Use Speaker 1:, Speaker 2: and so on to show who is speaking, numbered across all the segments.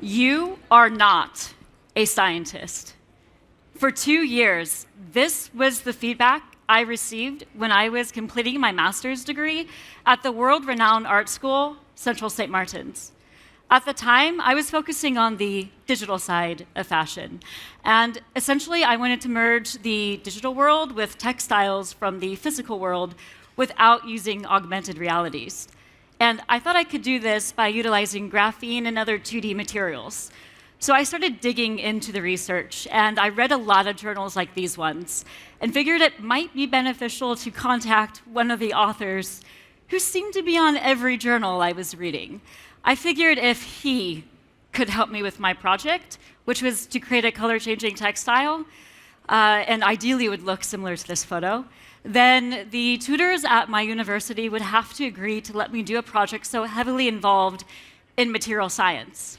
Speaker 1: You are not a scientist. For 2 years, this was the feedback I received when I was completing my master's degree at the world-renowned art school, Central St. Martin's. At the time, I was focusing on the digital side of fashion. And essentially, I wanted to merge the digital world with textiles from the physical world without using augmented realities. And I thought I could do this by utilizing graphene and other 2D materials. So I started digging into the research, and I read a lot of journals like these ones, and figured it might be beneficial to contact one of the authors who seemed to be on every journal I was reading. I figured if he could help me with my project, which was to create a color-changing textile, and ideally would look similar to this photo, then the tutors at my university would have to agree to let me do a project so heavily involved in material science.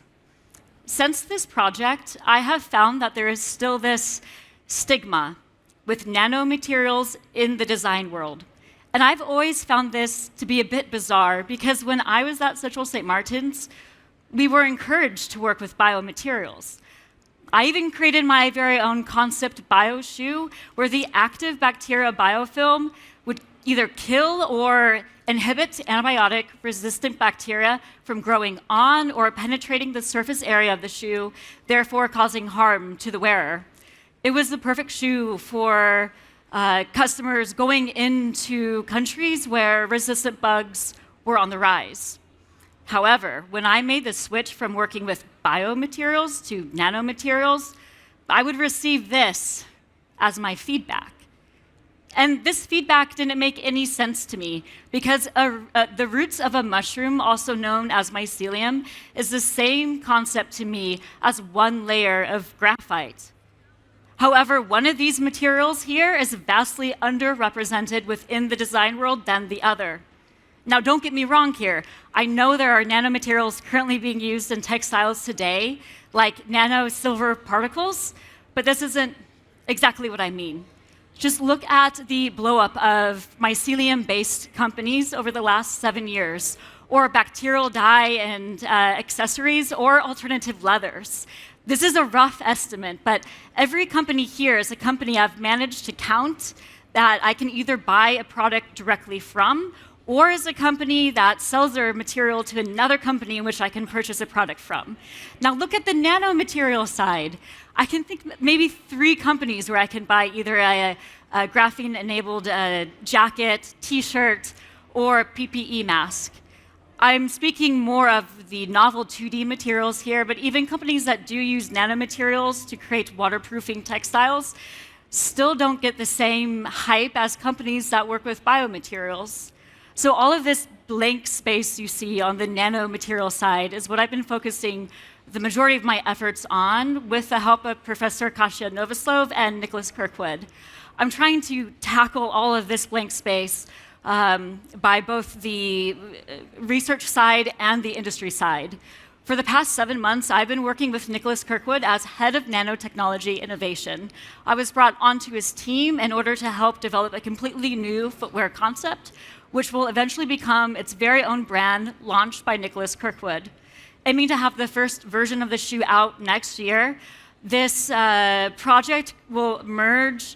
Speaker 1: Since this project, I have found that there is still this stigma with nanomaterials in the design world. And I've always found this to be a bit bizarre because when I was at Central St. Martin's, we were encouraged to work with biomaterials. I even created my very own concept bio shoe where the active bacteria biofilm would either kill or inhibit antibiotic-resistant bacteria from growing on or penetrating the surface area of the shoe, therefore causing harm to the wearer. It was the perfect shoe for customers going into countries where resistant bugs were on the rise. However, when I made the switch from working with biomaterials to nanomaterials, I would receive this as my feedback. And this feedback didn't make any sense to me because the roots of a mushroom, also known as mycelium, is the same concept to me as one layer of graphite. However, one of these materials here is vastly underrepresented within the design world than the other. Now, don't get me wrong here. I know there are nanomaterials currently being used in textiles today, like nano silver particles, but this isn't exactly what I mean. Just look at the blow-up of mycelium-based companies over the last 7 years, or bacterial dye and accessories, or alternative leathers. This is a rough estimate, but every company here is a company I've managed to count that I can either buy a product directly from, or is a company that sells their material to another company in which I can purchase a product from. Now look at the nanomaterial side. I can think maybe 3 companies where I can buy either a graphene-enabled jacket, t-shirt, or PPE mask. I'm speaking more of the novel 2D materials here, but even companies that do use nanomaterials to create waterproofing textiles still don't get the same hype as companies that work with biomaterials. So all of this blank space you see on the nanomaterial side is what I've been focusing the majority of my efforts on with the help of Professor Kasia Novoslov and Nicholas Kirkwood. I'm trying to tackle all of this blank space by both the research side and the industry side. For the past 7 months, I've been working with Nicholas Kirkwood as head of Nanotechnology Innovation. I was brought onto his team in order to help develop a completely new footwear concept, which will eventually become its very own brand launched by Nicholas Kirkwood. Aiming to have the first version of the shoe out next year, this project will merge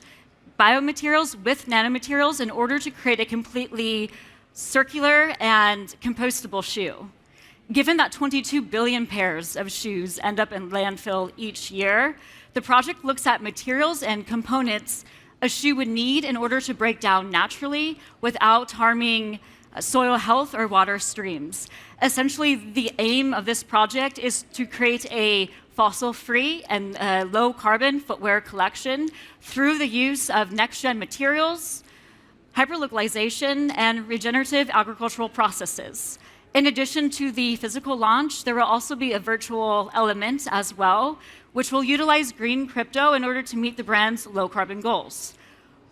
Speaker 1: biomaterials with nanomaterials in order to create a completely circular and compostable shoe. Given that 22 billion pairs of shoes end up in landfill each year, the project looks at materials and components a shoe would need in order to break down naturally without harming soil health or water streams. Essentially, the aim of this project is to create a fossil-free and low-carbon footwear collection through the use of next-gen materials, hyperlocalization, and regenerative agricultural processes. In addition to the physical launch, there will also be a virtual element as well, which will utilize green crypto in order to meet the brand's low-carbon goals.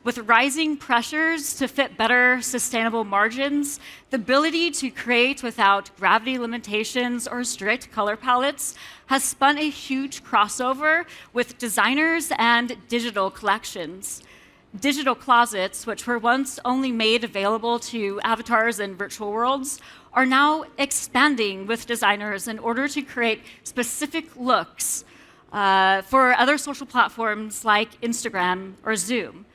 Speaker 1: With rising pressures to fit better sustainable margins, the ability to create without gravity limitations or strict color palettes has spun a huge crossover with designers and digital collections. Digital closets, which were once only made available to avatars in virtual worlds, are now expanding with designers in order to create specific looks for other social platforms like Instagram or Zoom.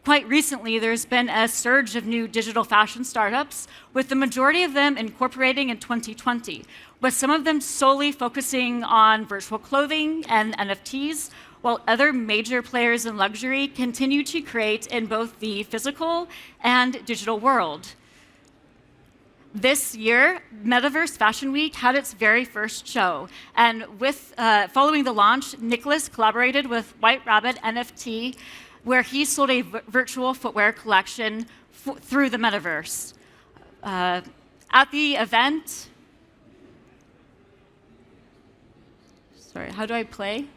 Speaker 1: Quite recently, there's been a surge of new digital fashion startups, with the majority of them incorporating in 2020, with some of them solely focusing on virtual clothing and NFTs, while other major players in luxury continue to create in both the physical and digital world. This year, Metaverse Fashion Week had its very first show, and following the launch, Nicholas collaborated with White Rabbit NFT, where he sold a virtual footwear collection through the Metaverse. At the event, sorry, how do I play?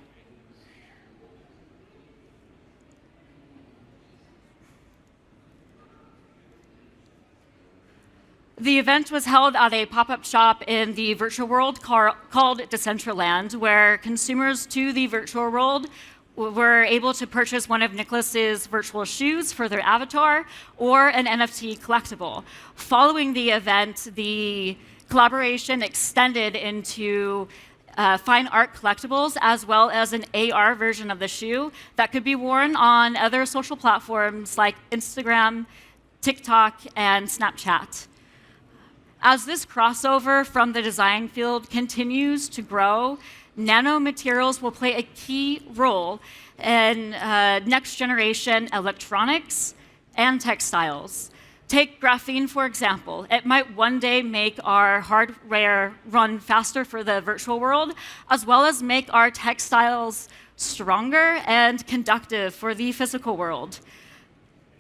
Speaker 1: The event was held at a pop-up shop in the virtual world called Decentraland, where consumers to the virtual world were able to purchase one of Nicholas's virtual shoes for their avatar or an NFT collectible. Following the event, the collaboration extended into fine art collectibles, as well as an AR version of the shoe that could be worn on other social platforms like Instagram, TikTok, and Snapchat. As this crossover from the design field continues to grow, nanomaterials will play a key role in next generation electronics and textiles. Take graphene, for example. It might one day make our hardware run faster for the virtual world, as well as make our textiles stronger and conductive for the physical world.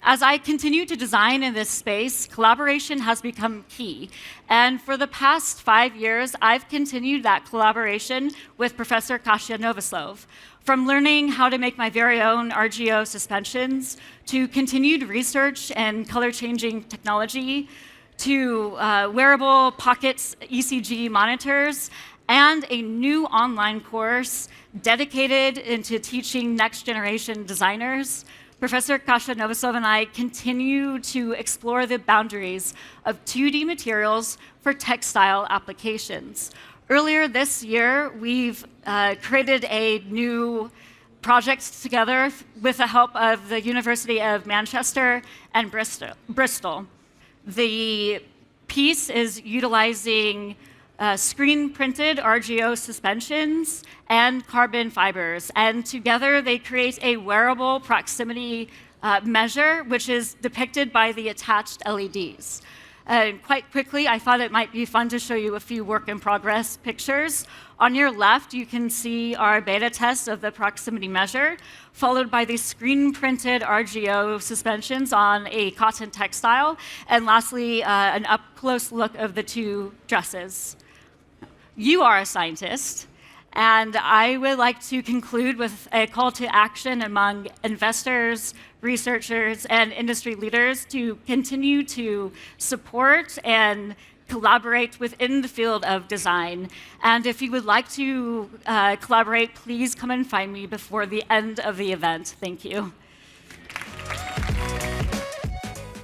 Speaker 1: As I continue to design in this space, collaboration has become key. And for the past 5 years, I've continued that collaboration with Professor Kasia Novoslov. From learning how to make my very own RGO suspensions, to continued research and color-changing technology, to wearable pockets ECG monitors, and a new online course dedicated into teaching next-generation designers, Professor Kasia Novoslov and I continue to explore the boundaries of 2D materials for textile applications. Earlier this year, we've created a new project together with the help of the University of Manchester and Bristol. The piece is utilizing screen-printed RGO suspensions and carbon fibers, and together they create a wearable proximity measure, which is depicted by the attached LEDs. Quite quickly, I thought it might be fun to show you a few work-in-progress pictures. On your left, you can see our beta test of the proximity measure, followed by the screen-printed RGO suspensions on a cotton textile, and lastly, an up-close look of the two dresses. You are a scientist, and I would like to conclude with a call to action among investors, researchers, and industry leaders to continue to support and collaborate within the field of design. And if you would like to collaborate, please come and find me before the end of the event. Thank you.